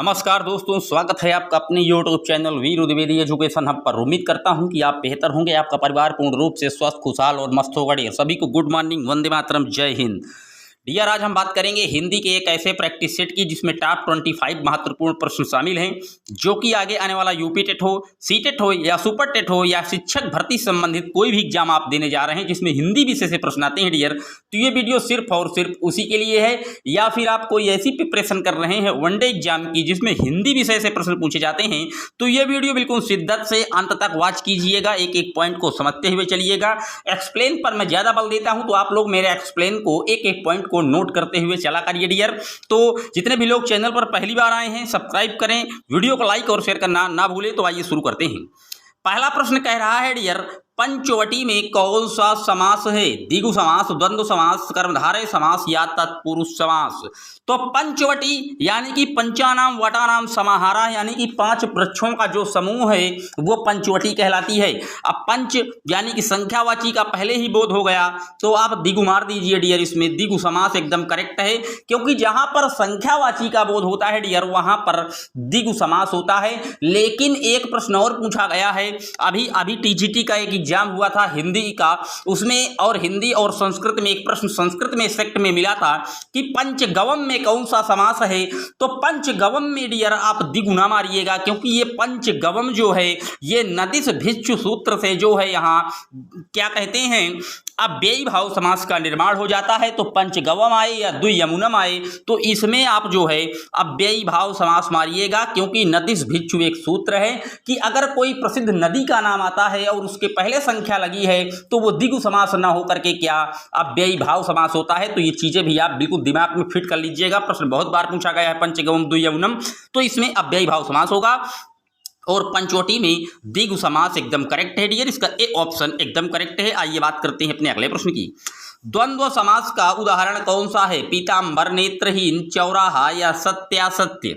नमस्कार दोस्तों, स्वागत है आपका अपने YouTube चैनल वीर द्विवेदी एजुकेशन हब पर। उम्मीद करता हूं कि आप बेहतर होंगे, आपका परिवार पूर्ण रूप से स्वस्थ, खुशहाल और मस्त होगा। डियर सभी को गुड मॉर्निंग, वंदे मातरम, जय हिंद। डियर आज हम बात करेंगे हिंदी के एक ऐसे प्रैक्टिस सेट की जिसमें टॉप 25 महत्वपूर्ण प्रश्न शामिल हैं, जो कि आगे आने वाला यूपी टेट हो, सी टेट हो या सुपर टेट हो या शिक्षक भर्ती संबंधित कोई भी एग्जाम आप देने जा रहे हैं जिसमें हिंदी विषय से प्रश्न आते हैं डियर, तो ये वीडियो सिर्फ और सिर्फ उसी के लिए है। या फिर आप कोई ऐसी प्रिपरेशन कर रहे हैं वनडे एग्जाम की जिसमें हिंदी विषय से प्रश्न पूछे जाते हैं, तो ये वीडियो बिल्कुल शिद्दत से अंत तक वॉच कीजिएगा, एक एक पॉइंट को समझते हुए चलिएगा। एक्सप्लेन पर मैं ज्यादा बल देता हूं, तो आप लोग मेरे एक्सप्लेन को एक एक पॉइंट को नोट करते हुए चला करिए डियर। तो जितने भी लोग चैनल पर पहली बार आए हैं, सब्सक्राइब करें, वीडियो को लाइक और शेयर करना ना भूलें। तो आइए शुरू करते हैं। पहला प्रश्न कह रहा है डियर, पंचवटी में कौन सा समास है? द्विगु समास, द्वंद्व समास, कर्मधारय समास या तत्पुरुष समास? तो पंचवटी यानी कि पंचानाम वटानाम समाहारा, यानी कि 5 वृक्षों का जो समूह है वो पंचवटी कहलाती है। अब पंच यानी कि संख्यावाची का पहले ही बोध हो गया, तो आप द्विगु मार दीजिए डियर। इसमें द्विगु समास एकदम करेक्ट है, क्योंकि जहां पर संख्यावाची का बोध होता है डियर वहां पर द्विगु समास होता है। लेकिन एक प्रश्न और पूछा गया है, अभी टीजीटी का एक एग्जाम हुआ था हिंदी का, उसमें और हिंदी और संस्कृत में एक प्रश्न संस्कृत में सेक्ट में मिला था कि पंचगवम में कौन सा समास है? तो पंचगवम में डियर आप द्विगु ना मारिएगा, क्योंकि ये पंचगवम जो है ये नदिश भिक्षु सूत्र से जो है यहाँ क्या कहते हैं अव्ययी भाव समास का निर्माण हो जाता है। तो पंचगवम आए या द्वियमुनम आए, तो इसमें आप जो है अव्ययी भाव समास मारिएगा, क्योंकि नदिश भिक्षु एक सूत्र है कि अगर कोई प्रसिद्ध नदी का नाम आता है और उसके पहले संख्या लगी है तो वो द्विगु समास ना होकर के क्या अव्ययी भाव समास होता है। तो ये चीजें भी आप बिल्कुल दिमाग में फिट कर लीजिएगा। प्रश्न बहुत बार पूछा गया है पंचगवम द्वियमुनम, तो इसमें अव्ययी भाव समास होगा। और पंचवटी में द्विगु समास एकदम करेक्ट है डियर, इसका ए ऑप्शन एकदम करेक्ट है। आइए बात करते हैं अपने अगले प्रश्न की। द्वंद्व समास का उदाहरण कौन सा है? पीतांबर, नेत्रहीन, चौराहा या सत्यासत्य?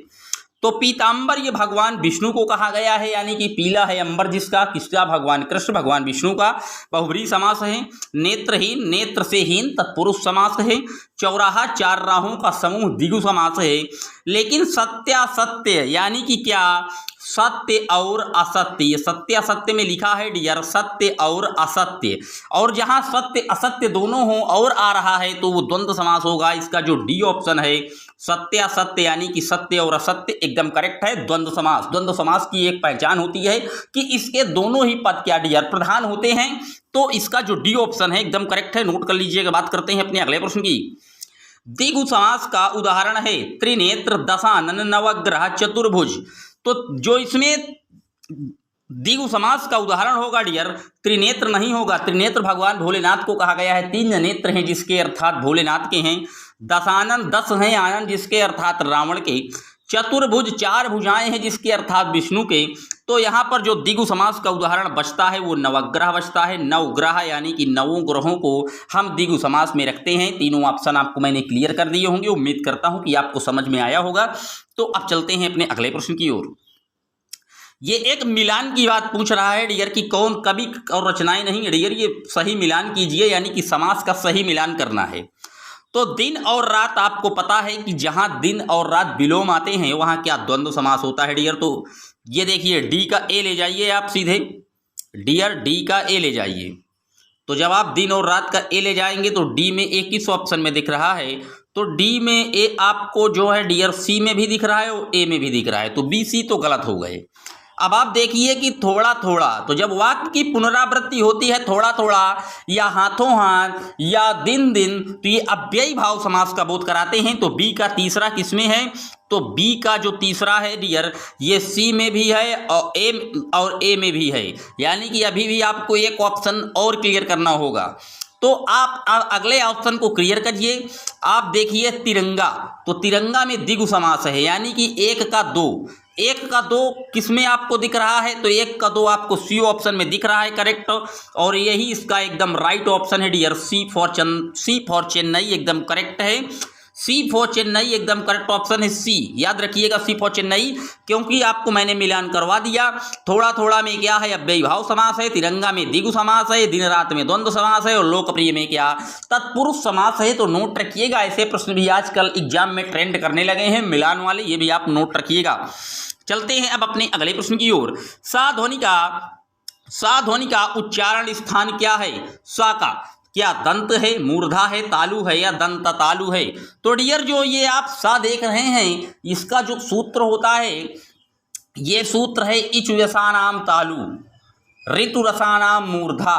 तो पीतांबर ये भगवान विष्णु को कहा गया है, यानी कि पीला है अंबर जिसका, किसका? भगवान कृष्ण, भगवान विष्णु का बहुब्रीहि समास है। नेत्रहीन, नेत्र से हीन तत्पुरुष समास है। चौराहा 4 राहों का समूह द्विगु समास है। लेकिन सत्यासत्य यानी कि क्या? सत्य और असत्य, ये सत्य असत्य में लिखा है डियर, सत्य और असत्य, और जहां सत्य असत्य दोनों हो और आ रहा है तो वो द्वंद्व समास होगा। इसका जो डी ऑप्शन है सत्य असत्य यानी कि सत्य और असत्य एकदम करेक्ट है। द्वंद्व समास, द्वंद्व समास की एक पहचान होती है कि इसके दोनों ही पद क्या डियर प्रधान होते हैं, तो इसका जो डी ऑप्शन है एकदम करेक्ट है, नोट कर लीजिएगा। बात करते हैं अपने अगले प्रश्न की। द्विगु समास का उदाहरण है त्रिनेत्र, दशानन, नवग्रह, चतुर्भुज। तो जो इसमें द्विगु समास का उदाहरण होगा डियर, त्रिनेत्र नहीं होगा। त्रिनेत्र भगवान भोलेनाथ को कहा गया है, 3 नेत्र हैं जिसके अर्थात भोलेनाथ के हैं। दशानन 10 हैं आनन जिसके अर्थात रावण के। चतुर्भुज 4 भुजाएं हैं जिसके अर्थात विष्णु के। तो यहाँ पर जो द्विगु समास का उदाहरण बचता है वो नवग्रह बचता है। नवग्रह यानी कि 9 ग्रहों को हम द्विगु समास में रखते हैं। तीनों ऑप्शन आपको मैंने क्लियर कर दिए होंगे, उम्मीद करता हूं कि आपको समझ में आया होगा। तो अब चलते हैं अपने अगले प्रश्न की ओर। ये एक मिलान की बात पूछ रहा है डियर कि कौन कवि और रचनाएं नहीं डियर, ये सही मिलान कीजिए, यानी कि समास का सही मिलान करना है। तो दिन और रात आपको पता है कि जहां दिन और रात विलोम आते हैं वहां क्या द्वंद्व समास होता है डियर। तो ये देखिए डी का ए ले जाइए आप सीधे डियर, डी का ए ले जाइए। तो जब आप दिन और रात का ए ले जाएंगे तो डी में ए किस ऑप्शन में दिख रहा है? तो डी में ए आपको जो है डियर सी में भी दिख रहा है और ए में भी दिख रहा है, तो बी सी तो गलत हो गए। अब आप देखिए कि थोड़ा थोड़ा, तो जब वाक्य की पुनरावृत्ति होती है थोड़ा थोड़ा या हाथों हाथ या दिन दिन, तो ये अव्ययी भाव समास का बोध कराते हैं। तो बी का तीसरा किसमें है? तो बी का जो तीसरा है डियर ये सी में भी है और ए में भी है, यानी कि अभी भी आपको एक ऑप्शन और क्लियर करना होगा। तो आप अगले ऑप्शन को क्लियर करिए। आप देखिए तिरंगा, तो तिरंगा में द्विगु समास है, यानी कि 1 का 2, 1 का 2 किसमें आपको दिख रहा है? तो 1 का 2 आपको सी ऑप्शन में दिख रहा है करेक्ट, और यही इसका एकदम राइट ऑप्शन है डियर, सी फॉर चेन्नई एकदम करेक्ट है। सी फॉर चेन्नई एकदम करेक्ट ऑप्शन है सी। याद रखिएगा सी फॉर चेन्नई, क्योंकि आपको मैंने मिलान करवा दिया। थोड़ा थोड़ा में क्या है अव्ययी भाव समास है, तिरंगा में द्विगु समास है, दिन रात में द्वंद्व समास है और लोकप्रिय में क्या तत्पुरुष समास है। तो नोट रखिएगा, ऐसे प्रश्न भी आजकल एग्जाम में ट्रेंड करने लगे हैं मिलान वाले, ये भी आप नोट रखिएगा। चलते हैं अब अपने अगले प्रश्न की ओर। सा ध्वनि का उच्चारण स्थान क्या है? सा का क्या दंत है, मूर्धा है, तालु है या दंत तालु है? तो डियर जो ये आप सा देख रहे हैं, इसका जो सूत्र होता है, ये सूत्र है इचु रसानाम तालु ऋतु रसानाम मूर्धा।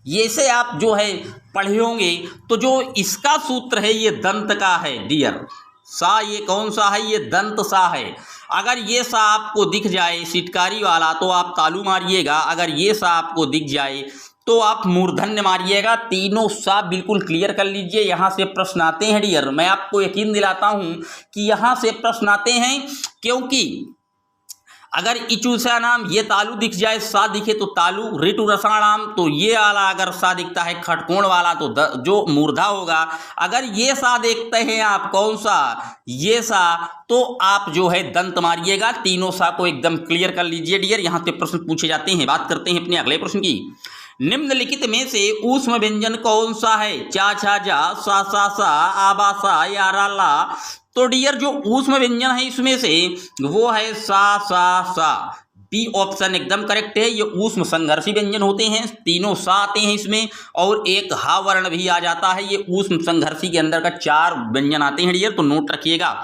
ये से आप जो है पढ़े होंगे। तो जो इसका सूत्र है ये दंत का है डियर। सा ये कौन सा है? ये दंत सा है। अगर ये सा आपको दिख जाए सिटकारी वाला तो आप तालु मारिएगा, अगर ये सा आपको दिख जाए तो आप मूर्धन्य मारिएगा। तीनों सा बिल्कुल क्लियर कर लीजिए। यहाँ से प्रश्न आते हैं डियर, मैं आपको यकीन दिलाता हूँ कि यहाँ से प्रश्न आते हैं, क्योंकि अगर इचुसा नाम ये तालु दिख जाए, सा दिखे तो तालु, ऋतु रसाणाम तो ये वाला अगर सा दिखता है खटकोण वाला तो जो मूर्धा होगा। अगर ये सा देखते हैं आप कौन सा, ये सा, तो आप जो है दंत मारिएगा। तीनों सा को एकदम क्लियर कर लीजिए डियर। यहाँ से प्रश्न पूछे जाते हैं। बात करते हैं अपने अगले प्रश्न की। निम्नलिखित में से ऊष्म व्यंजन कौन सा है? चा छा जा, सा सा सा, आबा सा या रा ला। तो डियर जो ऊष्म व्यंजन है इसमें से वो है सा सा सा। बी ऑप्शन एकदम करेक्ट है। ये ऊष्म संघर्षी व्यंजन होते हैं, तीनों सा आते हैं इसमें, और एक हा वर्ण भी आ जाता है। ये ऊष्म संघर्षी के अंदर का 4 व्यंजन आते हैं डियर, तो नोट रखिएगा।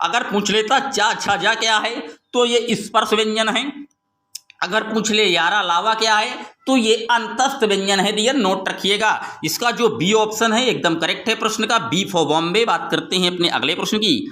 अगर पूछ लेता चा छा जा क्या है तो ये स्पर्श व्यंजन है। अगर पूछ ले यारा लावा क्या है तो ये अंतस्थ व्यंजन है डियर, नोट रखिएगा। इसका जो बी ऑप्शन है एकदम करेक्ट है प्रश्न का, बी फॉर बॉम्बे। बात करते हैं अपने अगले प्रश्न की।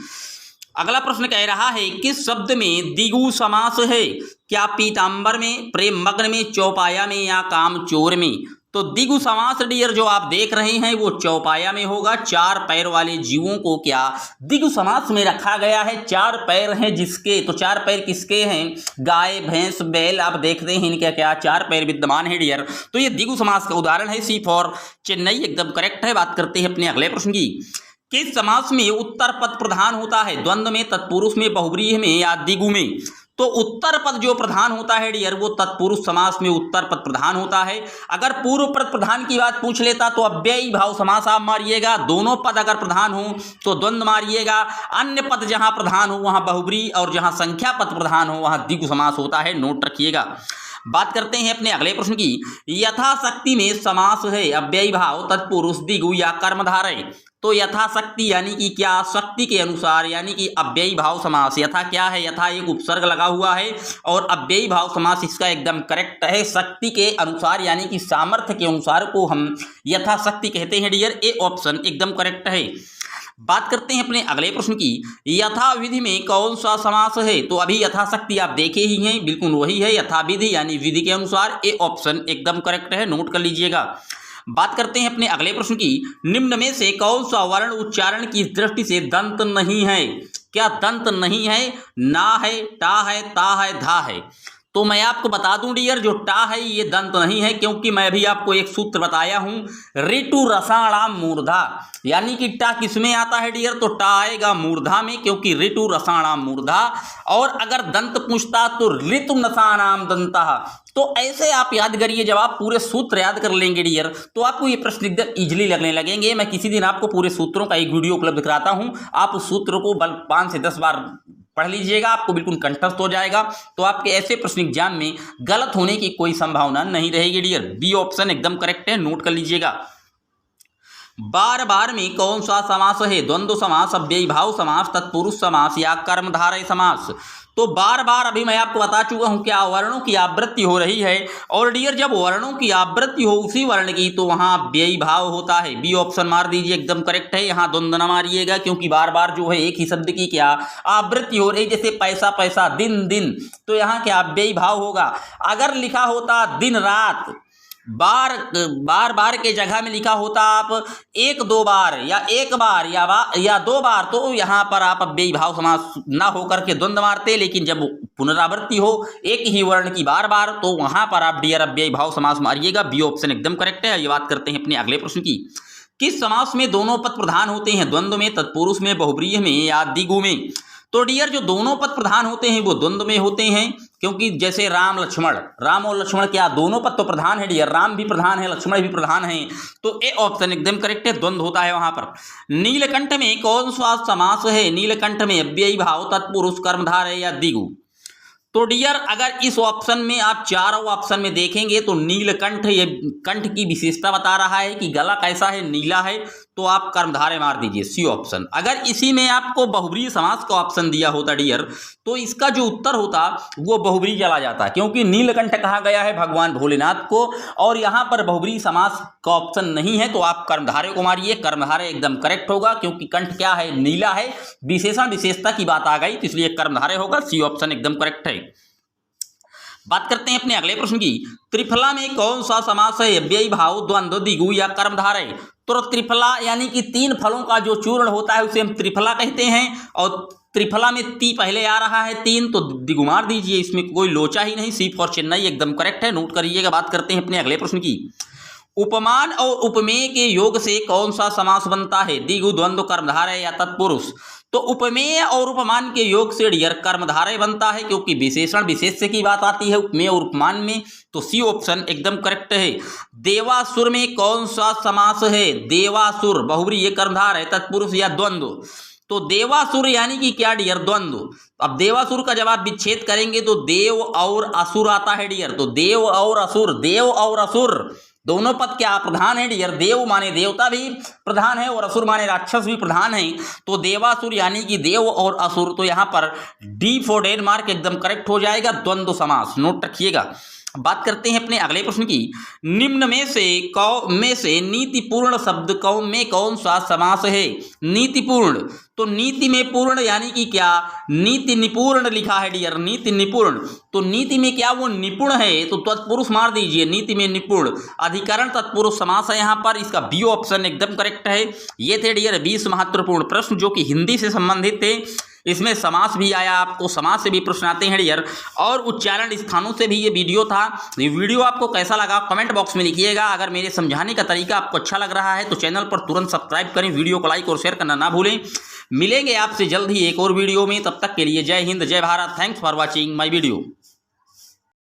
अगला प्रश्न कह रहा है किस शब्द में द्विगु समास है? क्या पीतांबर में, प्रेम मग्न में, चौपाया में या कामचोर में? तो द्विगु समास डियर जो आप देख रहे हैं वो चौपाया में होगा। 4 पैर वाले जीवों को क्या द्विगु समास में रखा गया है। 4 पैर हैं जिसके, तो 4 पैर किसके हैं? गाय, भैंस, बैल, आप देखते हैं इनके क्या 4 पैर विद्यमान है डियर। तो ये द्विगु समास का उदाहरण है, सी फॉर चेन्नई एकदम करेक्ट है। बात करते हैं अपने अगले प्रश्न की। किस समास में उत्तर पद प्रधान होता है? द्वंद्व में, तत्पुरुष में, बहुव्रीहि में या द्विगु में? तो उत्तर पद जो प्रधान होता है डियर वो तत्पुरुष समास में उत्तर पद प्रधान होता है। अगर पूर्व पद प्रधान की बात पूछ लेता तो अव्ययी भाव समास आप मारिएगा। दोनों पद अगर प्रधान हो तो द्वंद्व मारिएगा। अन्य पद जहां प्रधान हो वहां बहुव्रीहि और जहां संख्या पद प्रधान हो वहां द्विगु समास होता है, नोट रखिएगा। बात करते हैं अपने अगले प्रश्न की। यथाशक्ति में समास है अव्ययी भाव, तत्पुरुष, द्विगु या कर्मधारय? तो यथाशक्ति यानी कि क्या शक्ति के अनुसार, यानी कि अव्ययी भाव समास। यथा क्या है? यथा एक उपसर्ग लगा हुआ है और अव्ययी भाव समास इसका एकदम करेक्ट है। शक्ति के अनुसार यानी कि सामर्थ्य के अनुसार को हम यथाशक्ति कहते हैं डियर। ए ऑप्शन एकदम करेक्ट है। बात करते हैं अपने अगले प्रश्न की। यथाविधि में कौन सा समास है? तो अभी यथाशक्ति आप देखे ही हैं, बिल्कुल वही है यथाविधि यानी विधि के अनुसार। ए ऑप्शन एकदम करेक्ट है, नोट कर लीजिएगा। बात करते हैं अपने अगले प्रश्न की। निम्न में से कौन सा वर्ण उच्चारण की दृष्टि से दंत नहीं है? क्या दंत नहीं है? ना है, टा है, ता है, धा है? तो मैं आपको बता दूं डियर जो टा है ये दंत नहीं है, क्योंकि मैं भी आपको एक सूत्र बताया हूं ऋतु रसाणाम मूर्धा। यानी कि टा किसमें आता है डियर? तो टा आएगा मूर्धा में, क्योंकि ऋतु रसाणाम मूर्धा। और अगर दंत पूछता तो ऋतु रसाणाम दंता। तो ऐसे आप याद करिए, जब आप पूरे सूत्र याद कर लेंगे डियर तो आपको ये प्रश्न एकदम इजीली लगने लगेंगे। मैं किसी दिन आपको पूरे सूत्रों का एक वीडियो उपलब्ध कराता हूं, आप उस सूत्र को 5 से 10 बार पढ़ लीजिएगा, आपको बिल्कुल कंठस्थ हो जाएगा। तो आपके ऐसे प्रश्न एग्जाम में गलत होने की कोई संभावना नहीं रहेगी डियर। बी ऑप्शन एकदम करेक्ट है, नोट कर लीजिएगा। बार बार में कौन सा समास है? द्वंद्व समास, अव्ययी भाव समास, तत्पुरुष समास या कर्मधारय समास? तो बार बार अभी मैं आपको बता चुका हूं क्या वर्णों की आवृत्ति हो रही है। और डियर जब वर्णों की आवृत्ति हो उसी वर्ण की तो वहां अव्ययी भाव होता है। बी ऑप्शन मार दीजिए, एकदम करेक्ट है। यहाँ द्वंद्व न मारिएगा, क्योंकि बार बार जो है एक ही शब्द की क्या आवृत्ति हो रही। जैसे पैसा पैसा, दिन दिन, तो यहाँ क्या अव्ययी भाव होगा। अगर लिखा होता दिन रात, बार बार के जगह में लिखा होता आप 1-2 बार या 1 बार या 2 बार, तो यहाँ पर आप अव्ययी भाव समास ना होकर के द्वंद्व मारते। लेकिन जब पुनरावृत्ति हो एक ही वर्ण की बार बार तो वहां पर आप डियर अव्ययी भाव समास मारिएगा। बी ऑप्शन एकदम करेक्ट है। ये बात करते हैं अपने अगले प्रश्न की। किस समास में दोनों पद प्रधान होते हैं? द्वंद्व में, तत्पुरुष में, बहुब्रीहि में या द्विगु में? तो डियर जो दोनों पद प्रधान होते हैं वो द्वंद्व में होते हैं, क्योंकि जैसे राम और लक्ष्मण क्या दोनों पद तो प्रधान है डियर, राम भी प्रधान है, लक्ष्मण भी प्रधान है, तो ए ऑप्शन एकदम करेक्ट है, द्वंद्व होता है वहां पर। नीलकंठ में कौन सा समास है? नीलकंठ में अव्ययी भाव, तत्पुरुष, कर्मधारय या द्विगु? तो डियर अगर इस ऑप्शन में आप चारों ऑप्शन में देखेंगे तो नीलकंठ, ये कंठ की विशेषता बता रहा है कि गला कैसा है, नीला है, तो आप कर्मधारय मार दीजिए, सी ऑप्शन। अगर इसी में आपको बहुब्रीहि समास का ऑप्शन दिया होता डियर, तो इसका जो उत्तर होता वो बहुब्रीहि चला जाता, क्योंकि नीलकंठ कहा गया है भगवान भोलेनाथ को और यहाँ पर बहुब्रीहि समास का ऑप्शन नहीं है, तो आप कर्मधारय को मारिए, कर्मधारय एकदम करेक्ट होगा, क्योंकि कंठ क्या है, नीला है, विशेषण विशेषता की बात आ गई, तो इसलिए कर्मधारय होगा, सी ऑप्शन एकदम करेक्ट है। बात करते हैं अपने अगले प्रश्न की। त्रिफला में कौन सा समास है? अव्ययी भाव, द्वंद्व, द्विगु या कर्मधारय? तो त्रिफला यानी कि तीन फलों का जो चूर्ण होता है उसे हम त्रिफला कहते हैं, और त्रिफला में ती पहले आ रहा है, तीन, तो द्विगु मार दीजिए, इसमें कोई लोचा ही नहीं, सी फॉर चेन्नई एकदम करेक्ट है, नोट करिएगा। बात करते हैं अपने अगले प्रश्न की। उपमान और उपमेय के योग से कौन सा समास बनता है? द्विगु, द्वंद्व, कर्मधारय या तत्पुरुष? तो उपमेय और उपमान के योग से डियर कर्मधारय बनता है, क्योंकि विशेषण विशेष्य की बात आती है उपमेय और उपमान में, तो सी ऑप्शन एकदम करेक्ट है। देवासुर में कौन सा समास है? देवासुर, बहुब्रीहि, कर्मधारय, तत्पुरुष या द्वंद्व? तो देवासुर यानी कि क्या डियर? द्वंद्व। अब देवासुर का जब आप विच्छेद करेंगे तो देव और असुर आता है डियर, तो देव और असुर, देव और असुर दोनों पद क्या प्रधान है डियर? देव माने देवता भी प्रधान है और असुर माने राक्षस भी प्रधान है, तो देवासुर यानी कि देव और असुर, तो यहाँ पर डी फॉर डेनमार्क एकदम करेक्ट हो जाएगा, द्वंद्व समास, नोट रखिएगा। बात करते हैं अपने अगले प्रश्न की। निम्न में से नीतिपूर्ण शब्द में कौन सा समास है? नीतिपूर्ण, तो नीति में पूर्ण यानी कि क्या? नीति निपूर्ण लिखा है डियर, नीति निपुण, तो नीति में क्या वो निपुण है, तो तत्पुरुष मार दीजिए, नीति में निपुण, अधिकरण तत्पुरुष समास है यहाँ पर, इसका बी ऑप्शन एकदम करेक्ट है। ये थे डियर 20 महत्वपूर्ण प्रश्न जो कि हिंदी से संबंधित थे, इसमें समास भी आया, आपको समास से भी प्रश्न आते हैं डियर, और उच्चारण स्थानों से भी ये वीडियो था। ये वीडियो आपको कैसा लगा कमेंट बॉक्स में लिखिएगा। अगर मेरे समझाने का तरीका आपको अच्छा लग रहा है तो चैनल पर तुरंत सब्सक्राइब करें, वीडियो को लाइक और शेयर करना ना भूलें। मिलेंगे आपसे जल्द ही एक और वीडियो में, तब तक के लिए जय हिंद, जय Bharat. Thanks for watching my video.